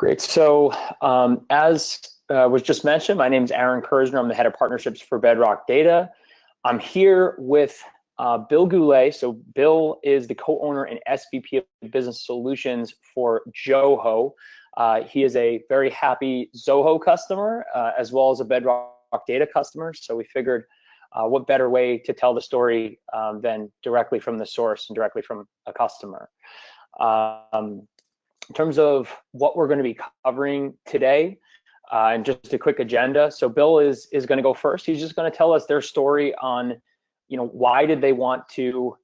Great. So as was just mentioned, my name is Aaron Kersner. I'm the head of partnerships for Bedrock Data. I'm here with Bill Goulet. So Bill is the co-owner and SVP of Business Solutions for JOHO. He is a very happy Zoho customer as well as a Bedrock Data customer. So we figured what better way to tell the story than directly from the source and directly from a customer. In terms of what we're going to be covering today, and just a quick agenda. So Bill is going to go first. He's just going to tell us their story on, why did they want to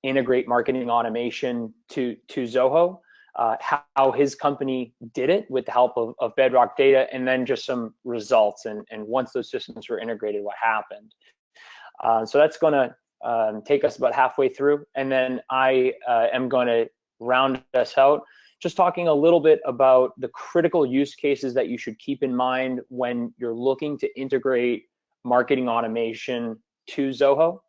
integrate marketing automation to Zoho, how his company did it with the help of Bedrock Data, and then just some results. And once those systems were integrated, what happened. So that's going to take us about halfway through. And then I am going to round us out, just talking a little bit about the critical use cases that you should keep in mind when you're looking to integrate marketing automation to Zoho,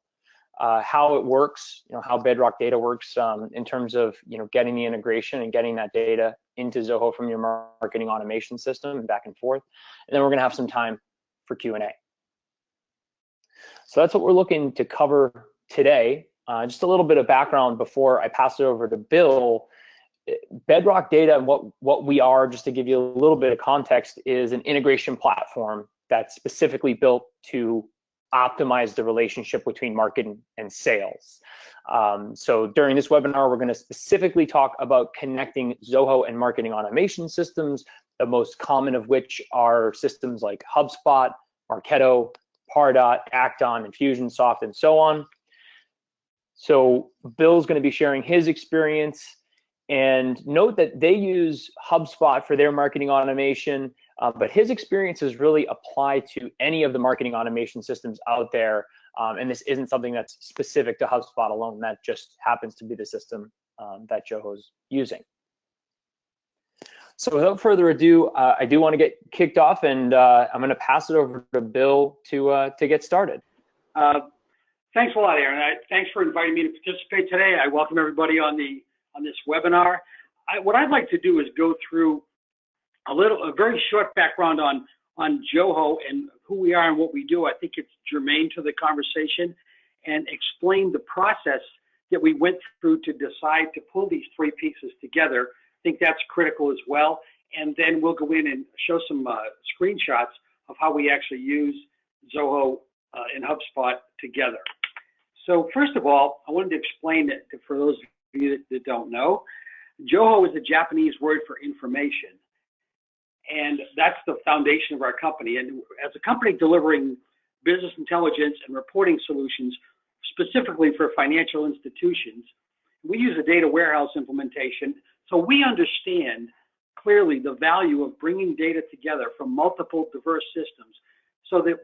how it works, how Bedrock Data works in terms of getting the integration and getting that data into Zoho from your marketing automation system and back and forth. And then we're going to have some time for Q&A. So that's what we're looking to cover today. Just a little bit of background before I pass it over to Bill. Bedrock Data and what we are, just to give you a little bit of context, is an integration platform that's specifically built to optimize the relationship between marketing and sales. So during this webinar, we're going to specifically talk about connecting Zoho and marketing automation systems, the most common of which are systems like HubSpot, Marketo, Pardot, Acton, Infusionsoft, and so on. So Bill's going to be sharing his experience. And note that they use HubSpot for their marketing automation, but his experiences really apply to any of the marketing automation systems out there. And this isn't something that's specific to HubSpot alone. That just happens to be the system that JOHO's using. So without further ado, I do want to get kicked off, and I'm going to pass it over to Bill to get started. Thanks a lot, Aaron. Thanks for inviting me to participate today. I welcome everybody on this webinar. What I'd like to do is go through a very short background on JOHO and who we are and what we do. I think it's germane to the conversation, and explain the process that we went through to decide to pull these three pieces together. I think that's critical as well. And then we'll go in and show some screenshots of how we actually use Zoho and HubSpot together. So first of all, I wanted to explain it for those of you that don't know. JOHO is a Japanese word for information, and that's the foundation of our company. And as a company delivering business intelligence and reporting solutions specifically for financial institutions, we use a data warehouse implementation, so we understand clearly the value of bringing data together from multiple diverse systems so that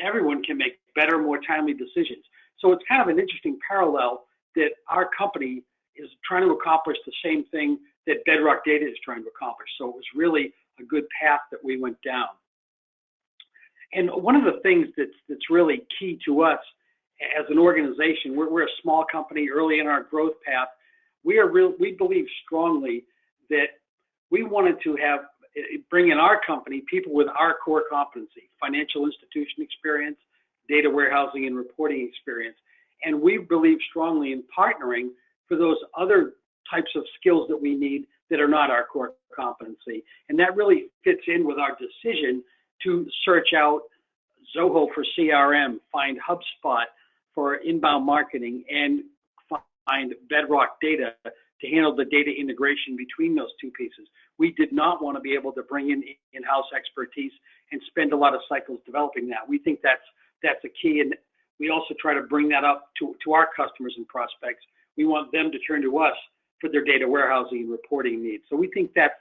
everyone can make better, more timely decisions. So it's kind of an interesting parallel that our company is trying to accomplish the same thing that Bedrock Data is trying to accomplish. So it was really a good path that we went down. And one of the things that's really key to us as an organization, we're a small company early in our growth path. We believe strongly that we wanted to bring in our company people with our core competency: financial institution experience, data warehousing and reporting experience. And we believe strongly in partnering for those other types of skills that we need that are not our core competency. And that really fits in with our decision to search out Zoho for CRM, find HubSpot for inbound marketing, and find Bedrock Data to handle the data integration between those two pieces. We did not want to be able to bring in-house expertise and spend a lot of cycles developing that. We think that's a key, and we also try to bring that up to our customers and prospects. We want them to turn to us for their data warehousing and reporting needs. So we think that's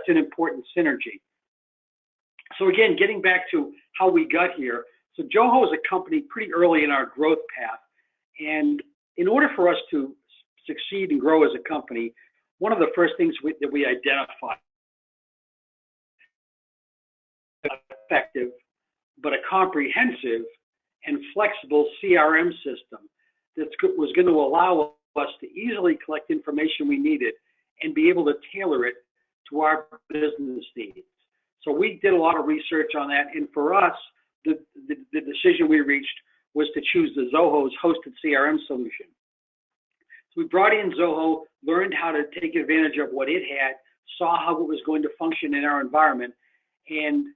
an important synergy. So again, getting back to how we got here. So JOHO is a company pretty early in our growth path. And in order for us to succeed and grow as a company, one of the first things that we identified, effective, but a comprehensive and flexible CRM system that was going to allow us to easily collect information we needed and be able to tailor it to our business needs. So we did a lot of research on that, and for us, the decision we reached was to choose the Zoho's hosted CRM solution. So we brought in Zoho, learned how to take advantage of what it had, saw how it was going to function in our environment, and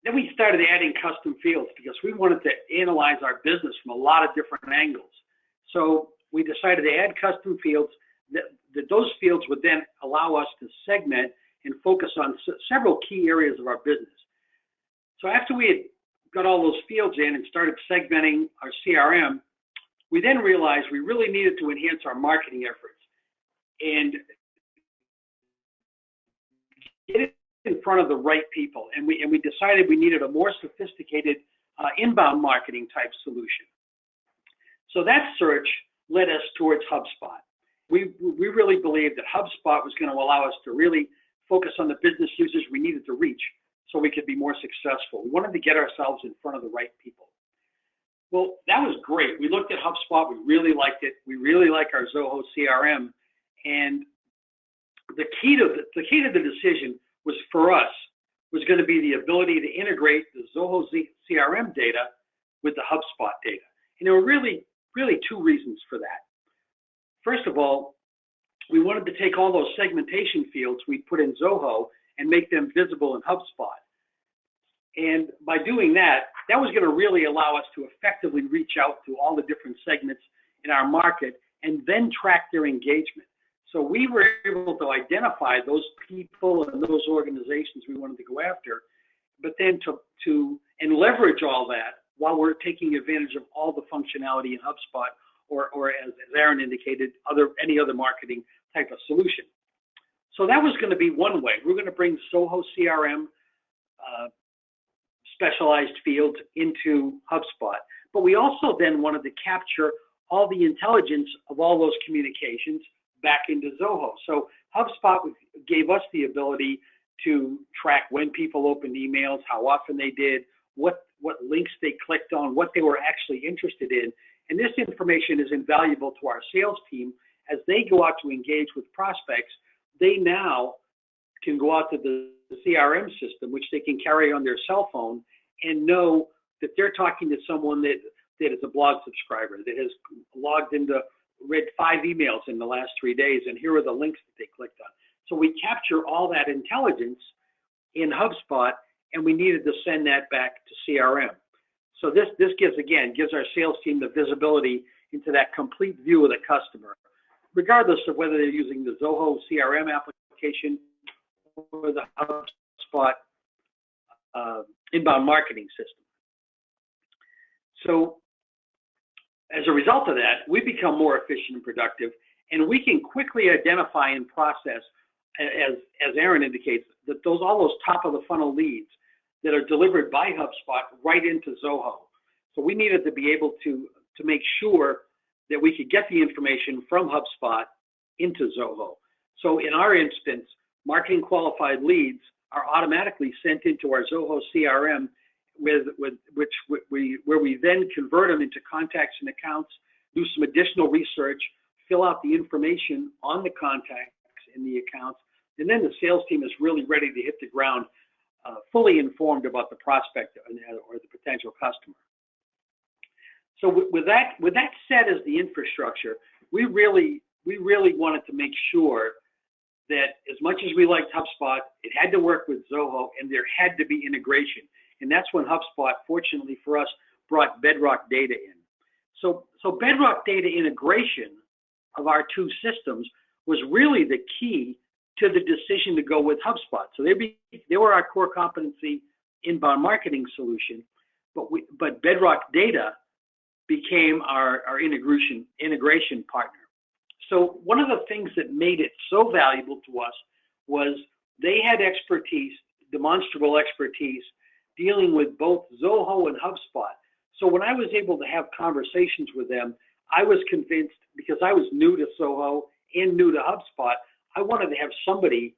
then we started adding custom fields because we wanted to analyze our business from a lot of different angles. So we decided to add custom fields. Those fields would then allow us to segment and focus on several key areas of our business. So after we had got all those fields in and started segmenting our CRM, we then realized we really needed to enhance our marketing efforts and get it in front of the right people. And we decided we needed a more sophisticated inbound marketing type solution. So that search led us towards HubSpot. We really believed that HubSpot was going to allow us to really focus on the business users we needed to reach so we could be more successful. We wanted to get ourselves in front of the right people. Well, that was great. We looked at HubSpot. We really liked it. We really like our Zoho CRM. And the key to the decision was for us was going to be the ability to integrate the Zoho CRM data with the HubSpot data. And there were really two reasons for that. First of all, we wanted to take all those segmentation fields we put in Zoho and make them visible in HubSpot. And by doing that, that was going to really allow us to effectively reach out to all the different segments in our market and then track their engagement. So we were able to identify those people and those organizations we wanted to go after, but then to leverage all that while we're taking advantage of all the functionality in HubSpot or as Aaron indicated, any other marketing type of solution. So that was going to be one way. We're going to bring Zoho CRM specialized fields into HubSpot. But we also then wanted to capture all the intelligence of all those communications back into Zoho. So HubSpot gave us the ability to track when people opened emails, how often they did, what links they clicked on, what they were actually interested in. And this information is invaluable to our sales team as they go out to engage with prospects. They now can go out to the CRM system, which they can carry on their cell phone, and know that they're talking to someone that is a blog subscriber, that has logged into, read 5 emails in the last 3 days, and here are the links that they clicked on. So we capture all that intelligence in HubSpot, and we needed to send that back to CRM. So this gives our sales team the visibility into that complete view of the customer, regardless of whether they're using the Zoho CRM application or the HubSpot inbound marketing system. So as a result of that, we become more efficient and productive, and we can quickly identify and process, as Aaron indicates, that all those top of the funnel leads that are delivered by HubSpot right into Zoho. So we needed to be able to make sure that we could get the information from HubSpot into Zoho. So in our instance, marketing qualified leads are automatically sent into our Zoho CRM, where we then convert them into contacts and accounts, do some additional research, fill out the information on the contacts in the accounts, and then the sales team is really ready to hit the ground, fully informed about the prospect or the potential customer. So with that set as the infrastructure, we really wanted to make sure that as much as we liked HubSpot, it had to work with Zoho, and there had to be integration. And that's when HubSpot, fortunately for us, brought Bedrock Data in. So Bedrock Data integration of our two systems was really the key to the decision to go with HubSpot. So they were our core competency inbound marketing solution, but Bedrock Data became our integration partner. So one of the things that made it so valuable to us was they had expertise, demonstrable expertise, dealing with both Zoho and HubSpot. So when I was able to have conversations with them, I was convinced, because I was new to Zoho and new to HubSpot, I wanted to have somebody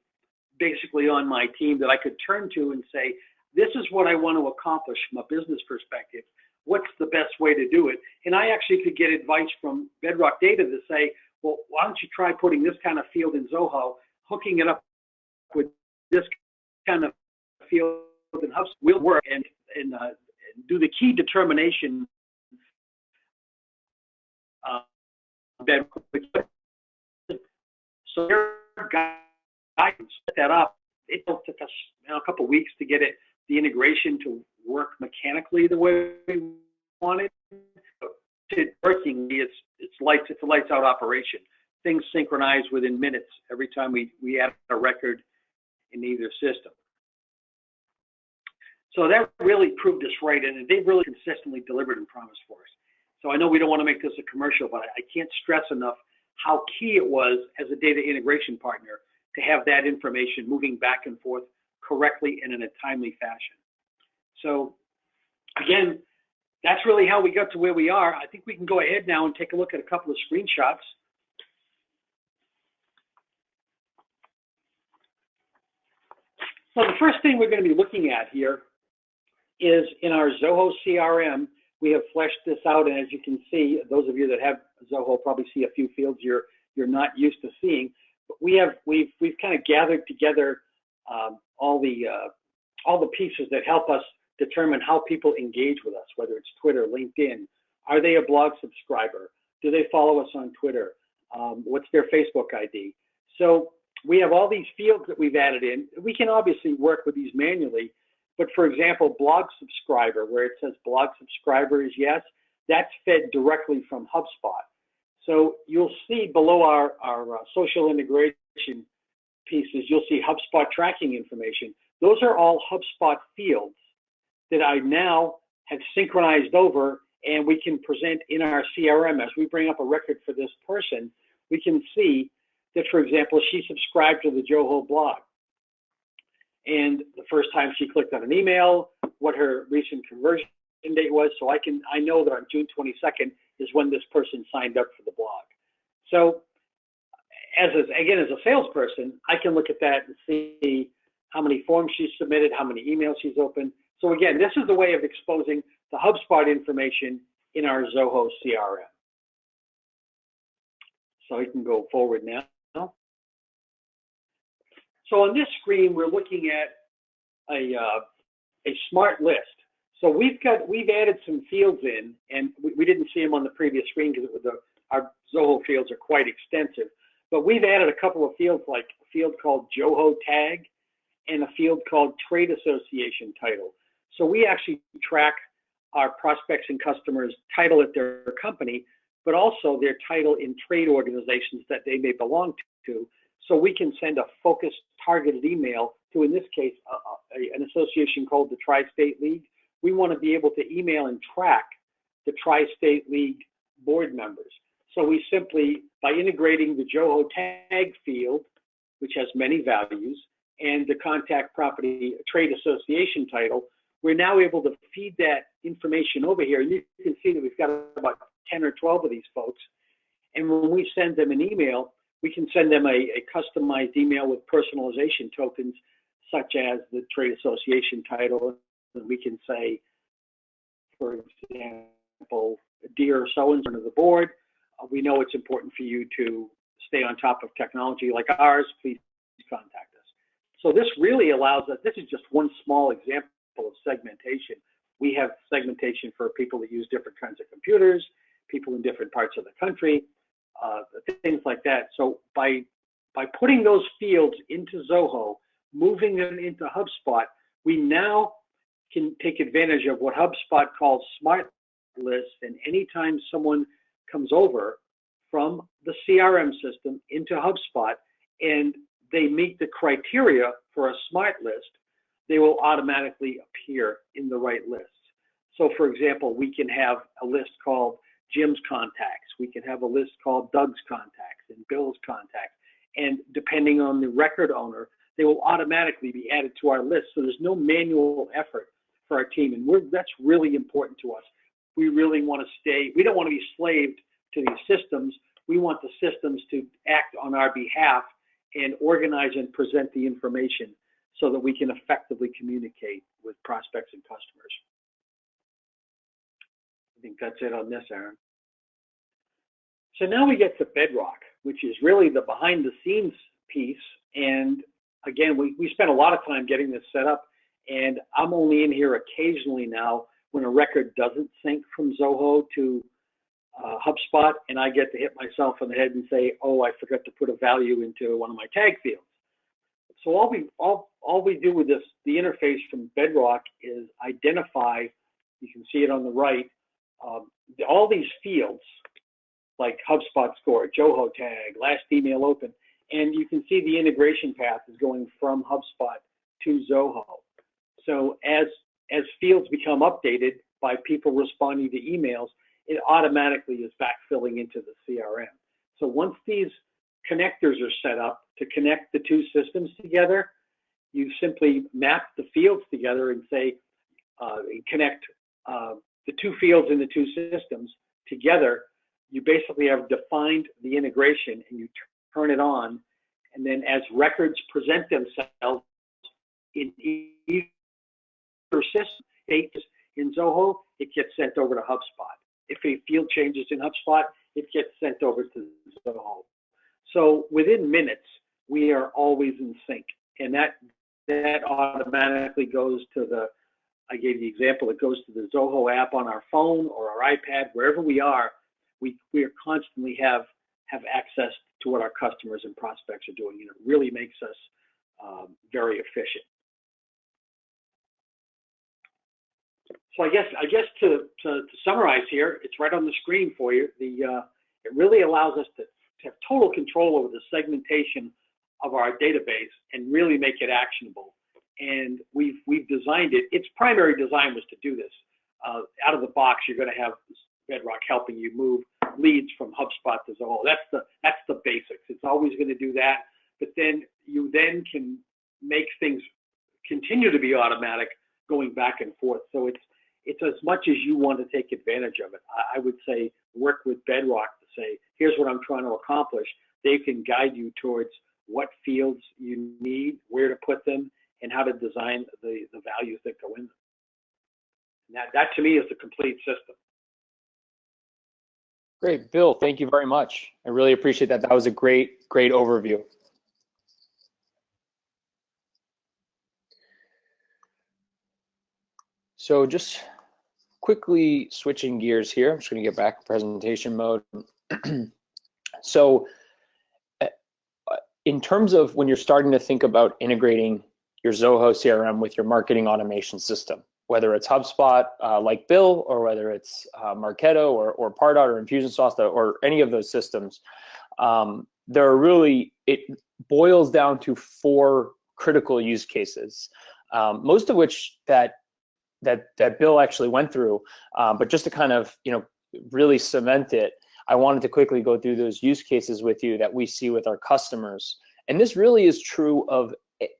basically on my team that I could turn to and say, this is what I want to accomplish from a business perspective. What's the best way to do it? And I actually could get advice from Bedrock Data to say, well, why don't you try putting this kind of field in Zoho, hooking it up with this kind of field in HubSpot, we'll work and do the key determination that so guidance set that up. It took us a couple of weeks to get the integration to work mechanically the way we wanted. Working, it's a lights out operation. Things synchronize within minutes every time we add a record in either system. So that really proved us right, and they've really consistently delivered and promised for us. So I know we don't want to make this a commercial, but I can't stress enough how key it was as a data integration partner to have that information moving back and forth correctly and in a timely fashion. So again, that's really how we got to where we are. I think we can go ahead now and take a look at a couple of screenshots. So the first thing we're going to be looking at here is in our Zoho CRM. We have fleshed this out, and as you can see, those of you that have Zoho probably see a few fields you're not used to seeing. But we've kind of gathered together all the pieces that help us determine how people engage with us, whether it's Twitter, LinkedIn. Are they a blog subscriber? Do they follow us on Twitter? What's their Facebook ID? So we have all these fields that we've added in. We can obviously work with these manually, but for example, blog subscriber, where it says blog subscriber is yes, that's fed directly from HubSpot. So you'll see below our social integration pieces, you'll see HubSpot tracking information. Those are all HubSpot fields that I now have synchronized over, and we can present in our CRM. As we bring up a record for this person, we can see that, for example, she subscribed to the JOHO blog. And the first time she clicked on an email, what her recent conversion date was, so I know that on June 22nd is when this person signed up for the blog. So as a salesperson, I can look at that and see how many forms she's submitted, how many emails she's opened. So again, this is the way of exposing the HubSpot information in our Zoho CRM. So we can go forward now. So on this screen, we're looking at a smart list. So we've added some fields in, and we didn't see them on the previous screen because our Zoho fields are quite extensive. But we've added a couple of fields, like a field called JOHO tag and a field called trade association title. So we actually track our prospects and customers' title at their company, but also their title in trade organizations that they may belong to. So we can send a focused, targeted email to, in this case, an association called the Tri-State League. We want to be able to email and track the Tri-State League board members. So we simply, by integrating the JOHO tag field, which has many values, and the contact property trade association title, we're now able to feed that information over here. And you can see that we've got about 10 or 12 of these folks. And when we send them an email, we can send them a customized email with personalization tokens, such as the trade association title. And we can say, for example, dear so-and-so of the board, we know it's important for you to stay on top of technology like ours. Please contact us. So this really allows us, this is just one small example of segmentation. We have segmentation for people that use different kinds of computers, people in different parts of the country, things like that. So by putting those fields into Zoho, moving them into HubSpot, we now can take advantage of what HubSpot calls smart lists. And anytime someone comes over from the CRM system into HubSpot and they meet the criteria for a smart list, they will automatically appear in the right lists. So for example, we can have a list called Jim's contacts. We can have a list called Doug's contacts and Bill's contacts. And depending on the record owner, they will automatically be added to our list. So there's no manual effort for our team. And that's really important to us. We really want to we don't want to be slaved to these systems. We want the systems to act on our behalf and organize and present the information so that we can effectively communicate with prospects and customers. I think that's it on this, Aaron. So now we get to Bedrock, which is really the behind the scenes piece. And again, we spent a lot of time getting this set up, and I'm only in here occasionally now when a record doesn't sync from Zoho to HubSpot, and I get to hit myself on the head and say, oh, I forgot to put a value into one of my tag fields. So all we do with this, the interface from Bedrock, is identify, you can see it on the right, all these fields like HubSpot score, JOHO tag, last email open, and you can see the integration path is going from HubSpot to Zoho. So as fields become updated by people responding to emails, it automatically is backfilling into the CRM. So once these connectors are set up to connect the two systems together, you simply map the fields together and say, connect the two fields in the two systems together. You basically have defined the integration, and you turn it on, and then as records present themselves in either system, in Zoho, it gets sent over to HubSpot. If a field changes in HubSpot, it gets sent over to Zoho. So within minutes, we are always in sync, and that automatically goes to the, I gave the example, it goes to the Zoho app on our phone or our iPad, wherever we are are constantly have access to what our customers and prospects are doing, and it really makes us very efficient. So I guess to summarize here, it's right on the screen for you. It really allows us to have total control over the segmentation of our database and really make it actionable. And we've designed it. Its primary design was to do this. Out of the box, you're going to have Bedrock helping you move leads from HubSpot to Zoho. That's the basics. It's always going to do that. But then you can make things continue to be automatic, going back and forth. So it's as much as you want to take advantage of it. I would say work with Bedrock to say, here's what I'm trying to accomplish. They can guide you towards what fields you need, where to put them, and how to design the values that go in them. And that to me is the complete system. Great, Bill, thank you very much. I really appreciate that. That was a great overview. So just quickly switching gears here. I'm just going to get back to presentation mode. So in terms of when you're starting to think about integrating your Zoho CRM with your marketing automation system, whether it's HubSpot like Bill, or whether it's Marketo or Pardot or Infusionsoft or any of those systems, it boils down to 4 critical use cases, most of which that Bill actually went through, but just to kind of really cement it, I wanted to quickly go through those use cases with you that we see with our customers. And this really is true of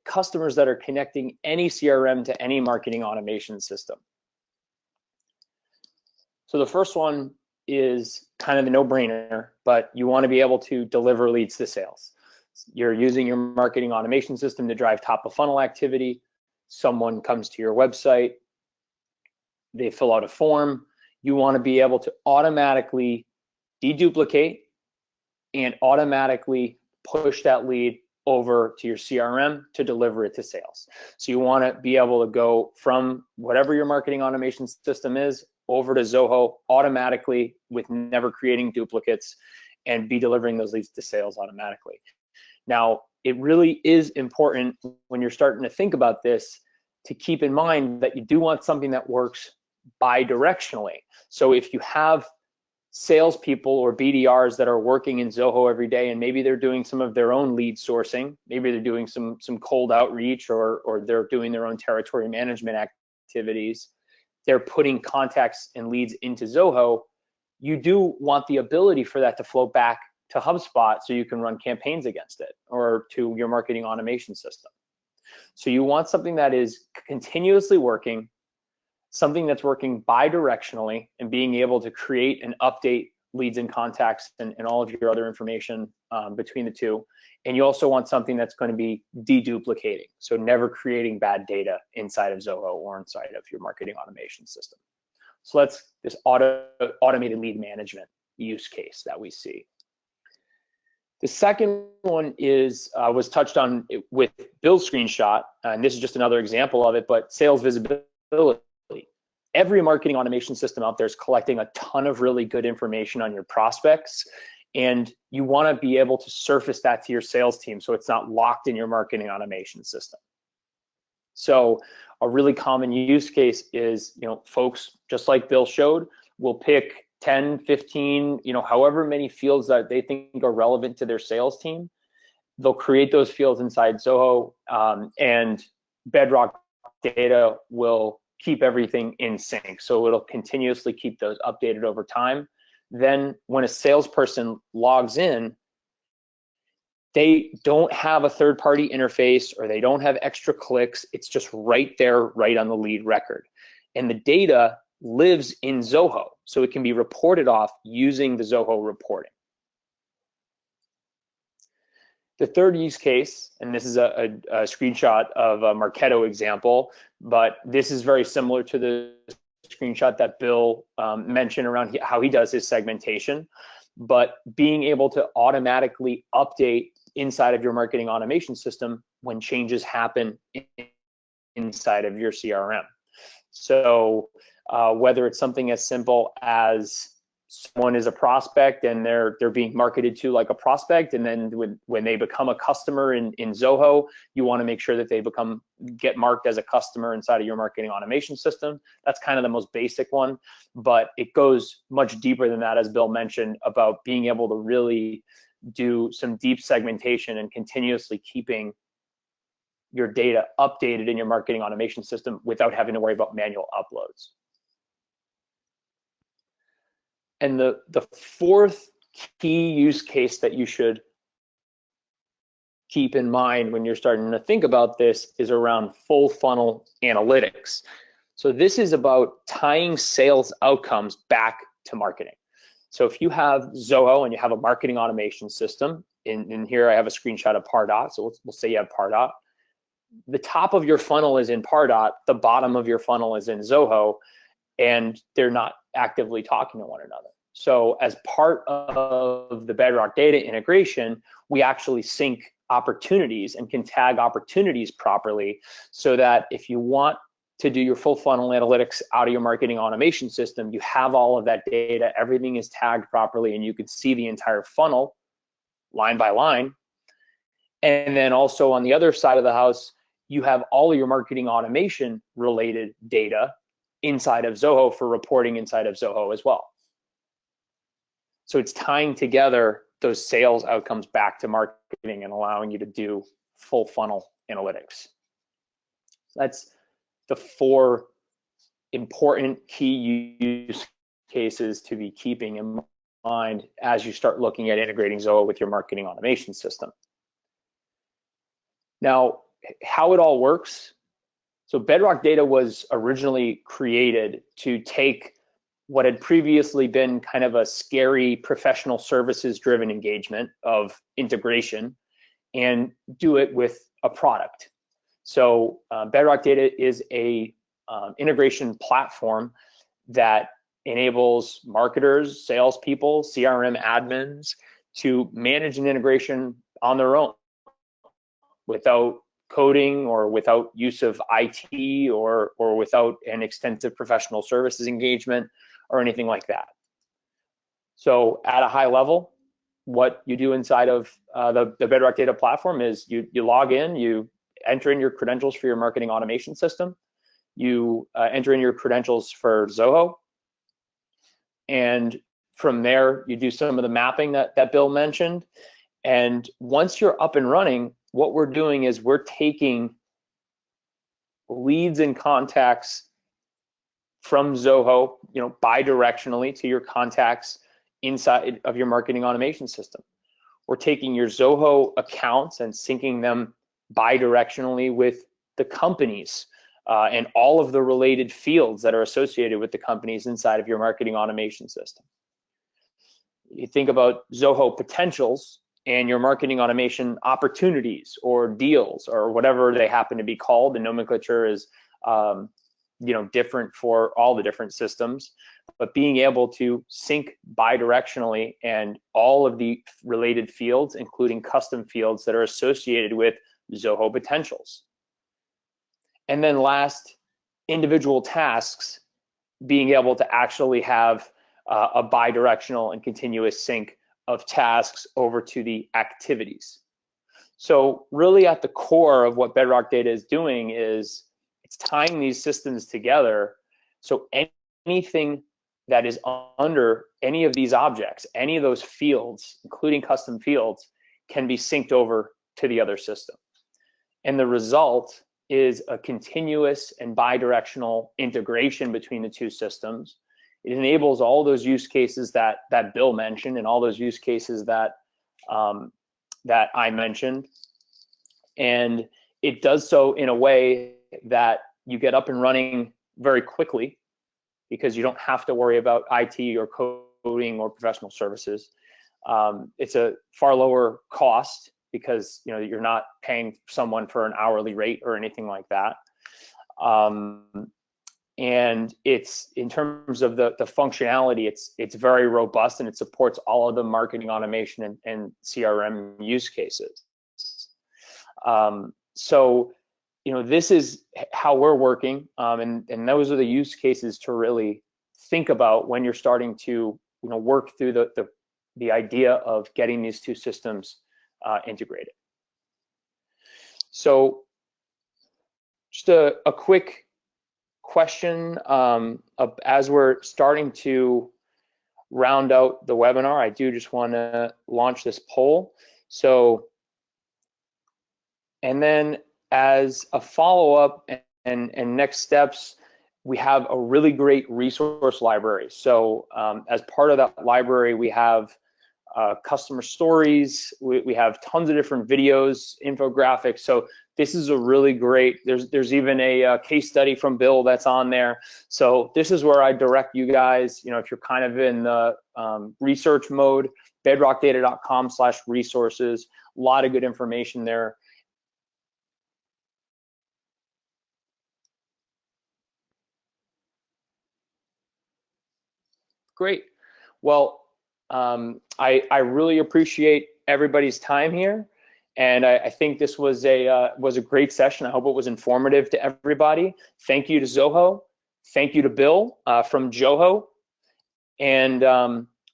customers that are connecting any CRM to any marketing automation system. So the first one is kind of a no-brainer, but you want to be able to deliver leads to sales. You're using your marketing automation system to drive top of funnel activity. Someone comes to your website, they fill out a form. You want to be able to automatically deduplicate and automatically push that lead over to your CRM to deliver it to sales. So you want to be able to go from whatever your marketing automation system is over to Zoho automatically with never creating duplicates and be delivering those leads to sales automatically. Now, it really is important when you're starting to think about this to keep in mind that you do want something that works bi-directionally. So if you have salespeople or BDRs that are working in Zoho every day, and maybe they're doing some of their own lead sourcing, maybe they're doing some cold outreach, or they're doing their own territory management activities, they're putting contacts and leads into Zoho, you do want the ability for that to flow back to HubSpot so you can run campaigns against it, or to your marketing automation system. So you want something that is continuously working, something that's working bi-directionally and being able to create and update leads and contacts and all of your other information between the two. And you also want something that's going to be deduplicating, so never creating bad data inside of Zoho or inside of your marketing automation system. So that's this automated lead management use case that we see. The second one is was touched on with Bill's screenshot, and this is just another example of it, but sales visibility. Every marketing automation system out there is collecting a ton of really good information on your prospects, and you want to be able to surface that to your sales team so it's not locked in your marketing automation system. So a really common use case is, folks, just like Bill showed, will pick 10, 15, however many fields that they think are relevant to their sales team. They'll create those fields inside Zoho, and Bedrock Data will keep everything in sync. So it'll continuously keep those updated over time. Then when a salesperson logs in, they don't have a third-party interface or they don't have extra clicks. It's just right there, right on the lead record. And the data lives in Zoho, so it can be reported off using the Zoho reporting. The third use case, and this is a screenshot of a Marketo example, but this is very similar to the screenshot that Bill mentioned around how he does his segmentation, but being able to automatically update inside of your marketing automation system when changes happen inside of your CRM. So whether it's something as simple as someone is a prospect and they're being marketed to like a prospect, and then when they become a customer in Zoho, you want to make sure that they get marked as a customer inside of your marketing automation system. That's kind of the most basic one, but it goes much deeper than that, as Bill mentioned, about being able to really do some deep segmentation and continuously keeping your data updated in your marketing automation system without having to worry about manual uploads. And the fourth key use case that you should keep in mind when you're starting to think about this is around full funnel analytics. So this is about tying sales outcomes back to marketing. So if you have Zoho and you have a marketing automation system, in here I have a screenshot of Pardot, so we'll say you have Pardot. The top of your funnel is in Pardot, the bottom of your funnel is in Zoho, and they're not actively talking to one another. So as part of the Bedrock Data integration, we actually sync opportunities and can tag opportunities properly, so that if you want to do your full funnel analytics out of your marketing automation system, you have all of that data, everything is tagged properly, and you can see the entire funnel line by line. And then also on the other side of the house, you have all of your marketing automation related data inside of Zoho for reporting inside of Zoho as well. So it's tying together those sales outcomes back to marketing and allowing you to do full funnel analytics. That's the four important key use cases to be keeping in mind as you start looking at integrating Zoho with your marketing automation system. Now, how it all works. So Bedrock Data was originally created to take what had previously been kind of a scary professional services driven engagement of integration and do it with a product. So Bedrock Data is a integration platform that enables marketers, salespeople, CRM admins to manage an integration on their own without coding or without use of IT or without an extensive professional services engagement or anything like that. So at a high level, what you do inside of the Bedrock Data platform is you log in, you enter in your credentials for your marketing automation system, you enter in your credentials for Zoho, and from there you do some of the mapping that Bill mentioned. And once you're up and running, what we're doing is we're taking leads and contacts from Zoho, bi-directionally to your contacts inside of your marketing automation system. We're taking your Zoho accounts and syncing them bi-directionally with the companies and all of the related fields that are associated with the companies inside of your marketing automation system. You think about Zoho potentials and your marketing automation opportunities or deals or whatever they happen to be called. The nomenclature is different for all the different systems, but being able to sync bidirectionally and all of the related fields, including custom fields that are associated with Zoho potentials. And then last, individual tasks, being able to actually have a bidirectional and continuous sync of tasks over to the activities. So really at the core of what Bedrock Data is doing is it's tying these systems together, so anything that is under any of these objects, any of those fields, including custom fields, can be synced over to the other system. And the result is a continuous and bidirectional integration between the two systems. It enables all those use cases that Bill mentioned and all those use cases that I mentioned. And it does so in a way that you get up and running very quickly, because you don't have to worry about IT or coding or professional services. It's a far lower cost because you're not paying someone for an hourly rate or anything like that. And it's, in terms of the functionality, it's very robust, and it supports all of the marketing automation and CRM use cases. So this is how we're working, and those are the use cases to really think about when you're starting to work through the idea of getting these two systems integrated. So just a quick question as we're starting to round out the webinar. I do just want to launch this poll. So, and then as a follow-up and next steps, we have a really great resource library. So as part of that library, we have customer stories, we have tons of different videos, infographics. So this is a really great, there's even a case study from Bill that's on there. So this is where I direct you guys, if you're kind of in the research mode, bedrockdata.com/resources, a lot of good information there. Great. Well, I really appreciate everybody's time here, and I think this was a great session. I hope it was informative to everybody. Thank you to Zoho. Thank you to Bill from JOHO. And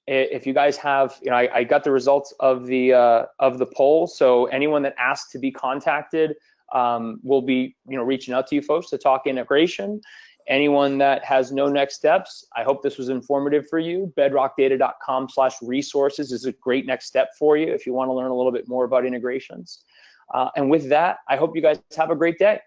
if you guys have, I got the results of the poll. So anyone that asked to be contacted will be reaching out to you folks to talk integration. Anyone that has no next steps, I hope this was informative for you. bedrockdata.com/resources is a great next step for you if you want to learn a little bit more about integrations. And with that, I hope you guys have a great day.